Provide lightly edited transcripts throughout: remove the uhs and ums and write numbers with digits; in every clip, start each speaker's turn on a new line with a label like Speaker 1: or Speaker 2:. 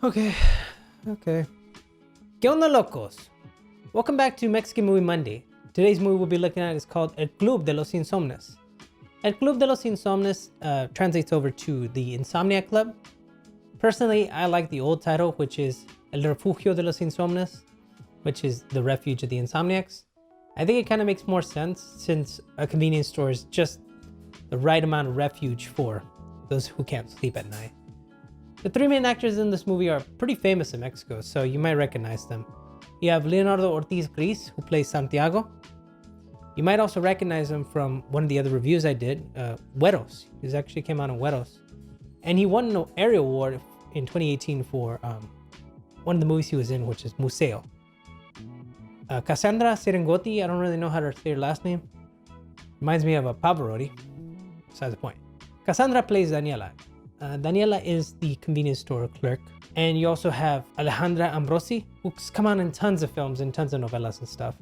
Speaker 1: Okay. ¿Qué onda, locos? Welcome back to Mexican Movie Monday. Today's movie we'll be looking at is called El Club de los Insomnes. El Club de los Insomnes translates over to the Insomniac Club. Personally, I like the old title, which is El Refugio de los Insomnes, which is the refuge of the insomniacs. I think it kind of makes more sense since a convenience store is just the right amount of refuge for those who can't sleep at night. The three main actors in this movie are pretty famous in Mexico, so you might recognize them. You have Leonardo Ortiz Gris, who plays Santiago. You might also recognize him from one of the other reviews I did, Güeros. He actually came out on Güeros. And he won an Area Award in 2018 for one of the movies he was in, which is Museo. Cassandra Serengoti, I don't really know how to say her last name. Reminds me of a Pavarotti. Besides the point. Cassandra plays Daniela. Daniela is the convenience store clerk. And you also have Alejandra Ambrosi, who's come on in tons of films and tons of novelas and stuff.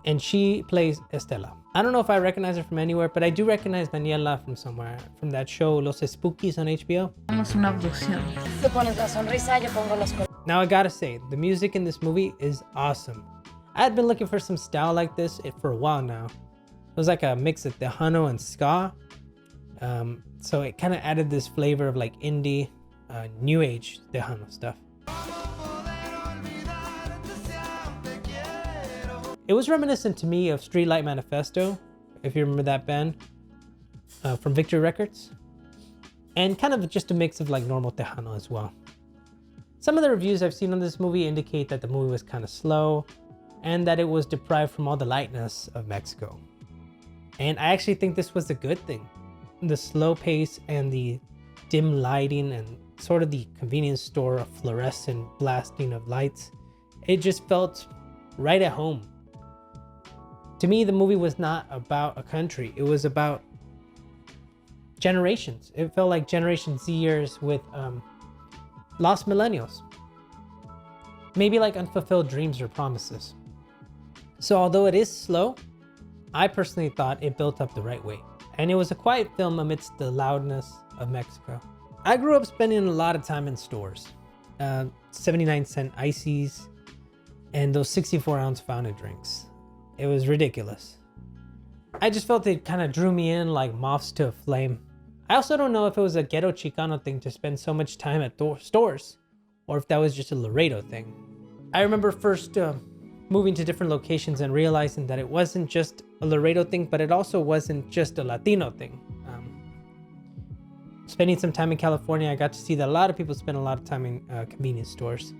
Speaker 1: And she plays Estela. I don't know if I recognize her from anywhere, but I do recognize Daniela from somewhere, from that show Los Spookies on HBO. Now I gotta say, the music in this movie is awesome. I had been looking for some style like this for a while now. It was like a mix of Tejano and ska. So it kind of added this flavor of like indie, new age Tejano stuff. It was reminiscent to me of Streetlight Manifesto, if you remember that band, from Victory Records. And kind of just a mix of like normal Tejano as well. Some of the reviews I've seen on this movie indicate that the movie was kind of slow and that it was deprived from all the lightness of Mexico. And I actually think this was a good thing. The slow pace and the dim lighting and sort of the convenience store fluorescent blasting of lights, it just felt right at home. To me, the movie was not about a country. It was about generations. It felt like Generation Zers with lost millennials. Maybe like unfulfilled dreams or promises. So although it is slow, I personally thought it built up the right way. And it was a quiet film amidst the loudness of Mexico. I grew up spending a lot of time in stores. 79-cent ices and those 64-ounce fountain drinks. It was ridiculous. I just felt it kind of drew me in like moths to a flame. I also don't know if it was a ghetto Chicano thing to spend so much time at stores, or if that was just a Laredo thing. I remember first moving to different locations and realizing that it wasn't just a Laredo thing, but it also wasn't just a Latino thing. Spending some time in California, I got to see that a lot of people spend a lot of time in convenience stores.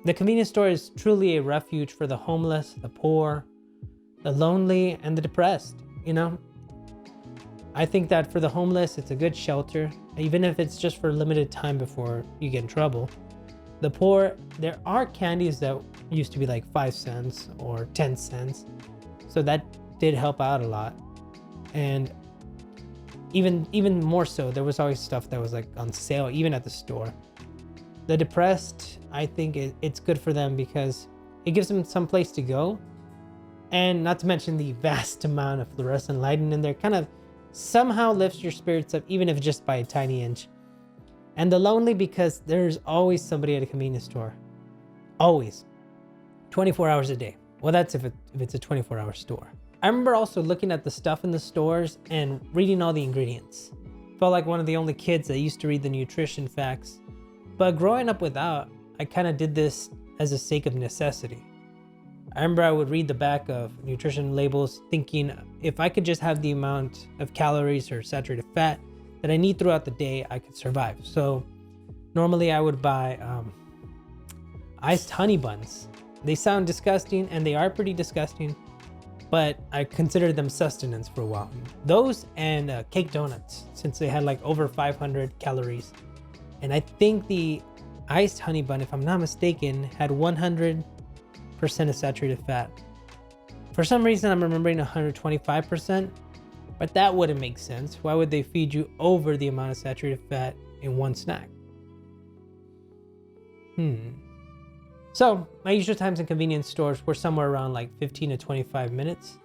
Speaker 1: The convenience store is truly a refuge for the homeless, the poor, the lonely, and the depressed, you know? I think that for the homeless, it's a good shelter, even if it's just for a limited time before you get in trouble. The poor, there are candies that used to be like 5 cents or 10 cents. So that did help out a lot. And even more so, there was always stuff that was like on sale, even at the store. The depressed, I think it's good for them because it gives them some place to go. And not to mention the vast amount of fluorescent lighting in there kind of somehow lifts your spirits up, even if just by a tiny inch. And the lonely, because there's always somebody at a convenience store. Always. 24 hours a day. Well, that's if it's a 24-hour store. I remember also looking at the stuff in the stores and reading all the ingredients. Felt like one of the only kids that used to read the nutrition facts. But growing up without, I kind of did this as a sake of necessity. I remember I would read the back of nutrition labels thinking if I could just have the amount of calories or saturated fat that I need throughout the day, I could survive. So normally I would buy iced honey buns. They sound disgusting, and they are pretty disgusting, but I considered them sustenance for a while. Those and cake donuts, since they had like over 500 calories. And I think the iced honey bun, if I'm not mistaken, had 100% of saturated fat. For some reason, I'm remembering 125%, but that wouldn't make sense. Why would they feed you over the amount of saturated fat in one snack? So my usual times in convenience stores were somewhere around like 15 to 25 minutes.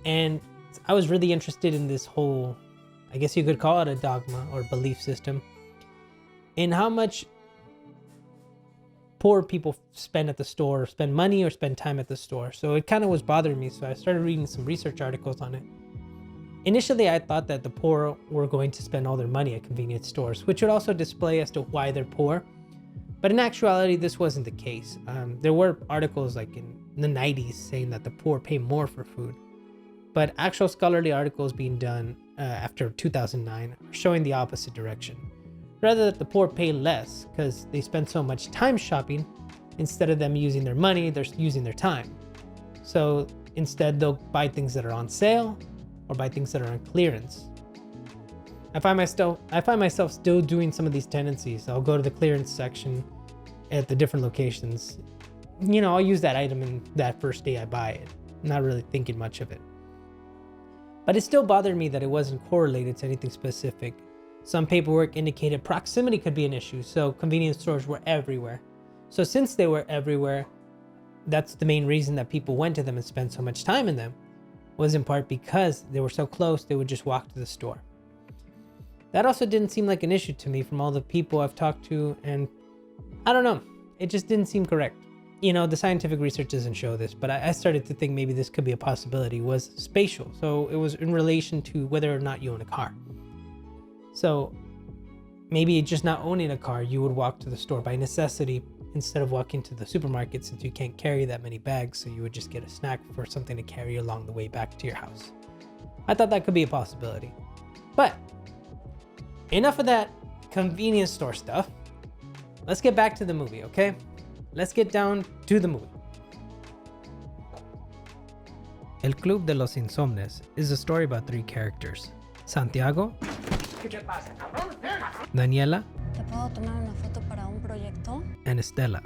Speaker 1: And I was really interested in this whole, I guess you could call it a dogma or belief system, in how much poor people spend at the store, spend money or spend time at the store. So it kind of was bothering me. So I started reading some research articles on it. Initially, I thought that the poor were going to spend all their money at convenience stores, which would also display as to why they're poor. But in actuality, this wasn't the case. There were articles like in the 90s saying that the poor pay more for food. But actual scholarly articles being done after 2009 are showing the opposite direction. Rather that the poor pay less because they spend so much time shopping. Instead of them using their money, they're using their time. So instead they'll buy things that are on sale or buy things that are on clearance. I find myself still doing some of these tendencies. I'll go to the clearance section at the different locations. You know, I'll use that item in that first day I buy it, not really thinking much of it. But it still bothered me that it wasn't correlated to anything specific. Some paperwork indicated proximity could be an issue, so convenience stores were everywhere. So since they were everywhere, that's the main reason that people went to them and spent so much time in them, was in part because they were so close they would just walk to the store. That also didn't seem like an issue to me from all the people I've talked to, and I don't know, it just didn't seem correct. You know, the scientific research doesn't show this, but I started to think maybe this could be a possibility, was spatial. So it was in relation to whether or not you own a car. So maybe just not owning a car, you would walk to the store by necessity instead of walking to the supermarket, since you can't carry that many bags. So you would just get a snack for something to carry along the way back to your house. I thought that could be a possibility. But enough of that convenience store stuff. Let's get back to the movie, okay? Let's get down to the movie. El Club de los Insomnes is a story about three characters: Santiago, Daniela,
Speaker 2: ¿Te puedo tomar una foto para un proyecto?
Speaker 1: and Estela.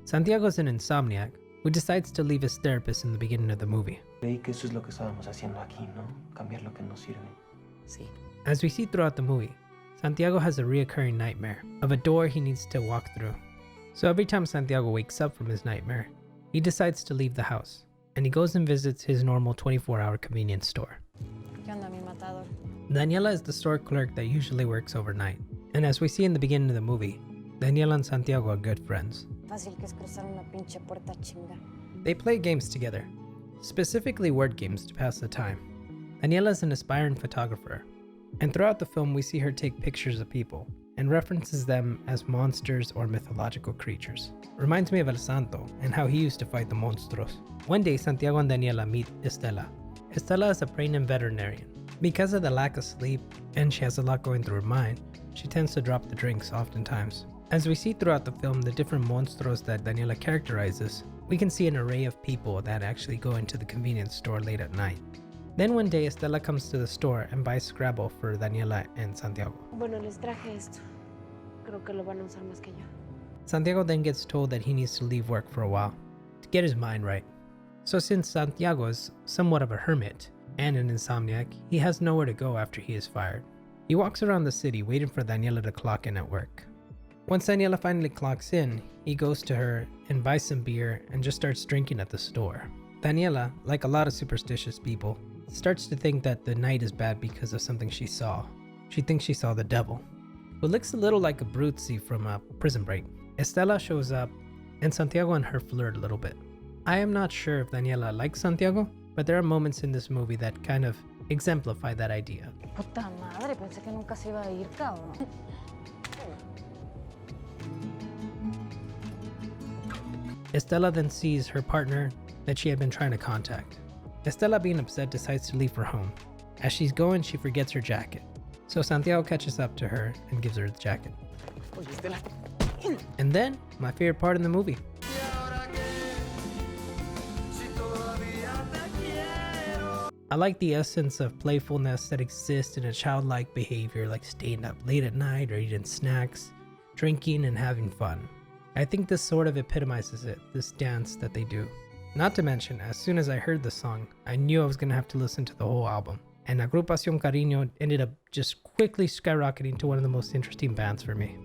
Speaker 1: Santiago is an insomniac who decides to leave his therapist in the beginning of the movie.
Speaker 3: Creí que eso es lo que estábamos haciendo aquí, ¿no? Cambiar lo que nos sirve.
Speaker 2: Sí.
Speaker 1: As we see throughout the movie, Santiago has a reoccurring nightmare of a door he needs to walk through. So every time Santiago wakes up from his nightmare, he decides to leave the house, and he goes and visits his normal 24-hour convenience store.
Speaker 2: ¿Qué onda, mi matador?
Speaker 1: Daniela is the store clerk that usually works overnight, and as we see in the beginning of the movie, Daniela and Santiago are good friends.
Speaker 2: Fácil que es cruzar una pinche puerta chinga.
Speaker 1: They play games together, specifically word games to pass the time. Daniela is an aspiring photographer, and throughout the film we see her take pictures of people and references them as monsters or mythological creatures. Reminds me of El Santo and how he used to fight the monstruos. One day Santiago and Daniela meet Estela. Estela is a pregnant veterinarian. Because of the lack of sleep and she has a lot going through her mind, she tends to drop the drinks oftentimes. As we see throughout the film the different monstruos that Daniela characterizes, we can see an array of people that actually go into the convenience store late at night. Then one day Estela comes to the store and buys Scrabble for Daniela and Santiago.
Speaker 4: Bueno, les traje esto. Creo que lo van a usar más que yo.
Speaker 1: Santiago then gets told that he needs to leave work for a while to get his mind right. So since Santiago is somewhat of a hermit and an insomniac, he has nowhere to go after he is fired. He walks around the city waiting for Daniela to clock in at work. Once Daniela finally clocks in, he goes to her and buys some beer and just starts drinking at the store. Daniela, like a lot of superstitious people, starts to think that the night is bad because of something she saw. She thinks she saw the devil, who looks a little like a Brutzi from a Prison Break. Estela shows up, and Santiago and her flirt a little bit. I am not sure if Daniela likes Santiago, but there are moments in this movie that kind of exemplify that idea.
Speaker 2: Puta madre, pensé que nunca se iba a ir, cabrón.
Speaker 1: Estela then sees her partner that she had been trying to contact. Estela, being upset, decides to leave for home. As she's going, she forgets her jacket. So Santiago catches up to her and gives her the jacket. And then, my favorite part in the movie. I like the essence of playfulness that exists in a childlike behavior like staying up late at night or eating snacks, drinking and having fun. I think this sort of epitomizes it, this dance that they do. Not to mention, as soon as I heard the song, I knew I was going to have to listen to the whole album. And Agrupación Cariño ended up just quickly skyrocketing to one of the most interesting bands for me.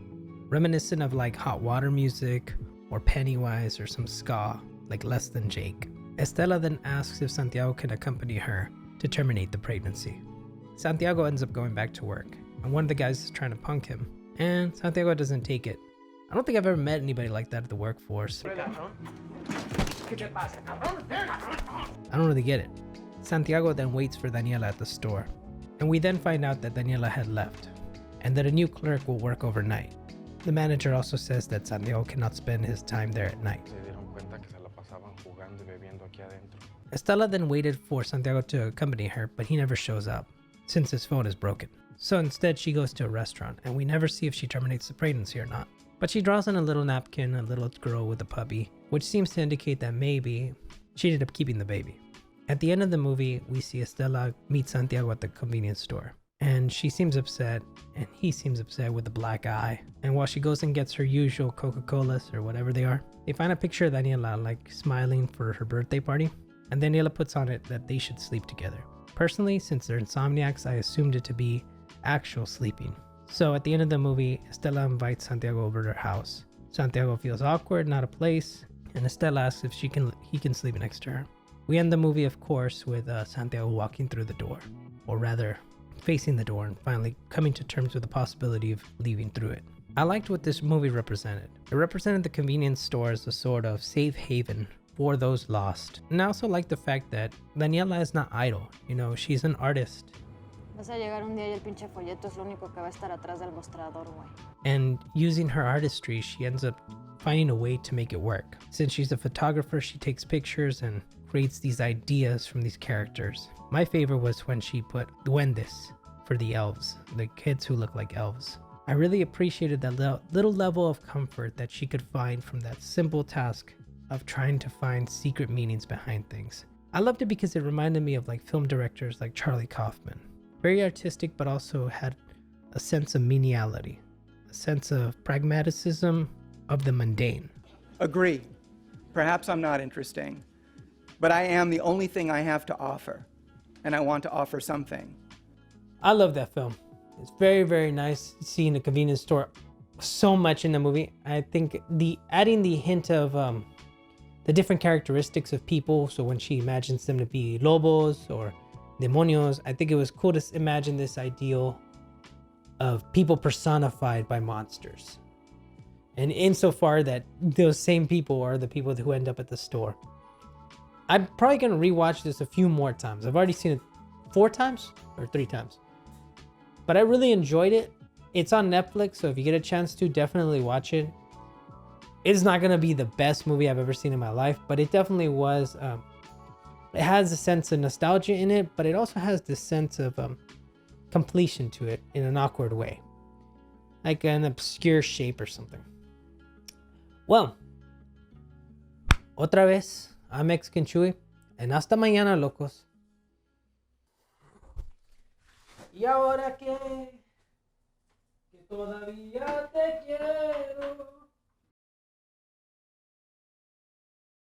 Speaker 1: Reminiscent of like Hot Water music, or Pennywise, or some ska, like Less Than Jake. Estela then asks if Santiago can accompany her to terminate the pregnancy. Santiago ends up going back to work, and one of the guys is trying to punk him, and Santiago doesn't take it. I don't think I've ever met anybody like that at the workforce. I don't really get it. Santiago then waits for Daniela at the store, and we then find out that Daniela had left, and that a new clerk will work overnight. The manager also says that Santiago cannot spend his time there at night. Estela then waited for Santiago to accompany her, but he never shows up, since his phone is broken. So instead she goes to a restaurant, and we never see if she terminates the pregnancy or not. But she draws on a little napkin, a little girl with a puppy, which seems to indicate that maybe she ended up keeping the baby. At the end of the movie, we see Estela meet Santiago at the convenience store. And she seems upset, and he seems upset with a black eye. And while she goes and gets her usual Coca-Colas or whatever they are, they find a picture of Daniela like smiling for her birthday party. And Daniela puts on it that they should sleep together. Personally, since they're insomniacs, I assumed it to be actual sleeping. So at the end of the movie, Estela invites Santiago over to her house. Santiago feels awkward, not a place, and Estela asks if he can sleep next to her. We end the movie, of course, with Santiago walking through the door, or rather, facing the door and finally coming to terms with the possibility of leaving through it. I liked what this movie represented. It represented the convenience store as a sort of safe haven for those lost. And I also like the fact that Daniela is not idle. You know, she's an artist.
Speaker 2: Vas a llegar un día y el pinche folleto es lo único que va a estar atrás del mostrador, güey.
Speaker 1: And using her artistry, she ends up finding a way to make it work. Since she's a photographer, she takes pictures and creates these ideas from these characters. My favorite was when she put duendes for the elves, the kids who look like elves. I really appreciated that little level of comfort that she could find from that simple task of trying to find secret meanings behind things. I loved it because it reminded me of like film directors like Charlie Kaufman. Very artistic, but also had a sense of meniality, a sense of pragmaticism of the mundane.
Speaker 5: Agree. Perhaps I'm not interesting, but I am the only thing I have to offer, and I want to offer something.
Speaker 1: I love that film. It's very, very nice seeing the convenience store so much in the movie. I think adding the hint of the different characteristics of people. So when she imagines them to be lobos or demonios, I think it was cool to imagine this ideal of people personified by monsters. And insofar that those same people are the people who end up at the store. I'm probably going to rewatch this a few more times. I've already seen it 4 times or 3 times. But I really enjoyed it. It's on Netflix, so if you get a chance to, definitely watch it. It's not going to be the best movie I've ever seen in my life, but it definitely was. It has a sense of nostalgia in it, but it also has this sense of completion to it in an awkward way. Like an obscure shape or something. Well, otra vez, I'm Mexican Chuy, and hasta mañana, locos. Y ahora que todavía te quiero.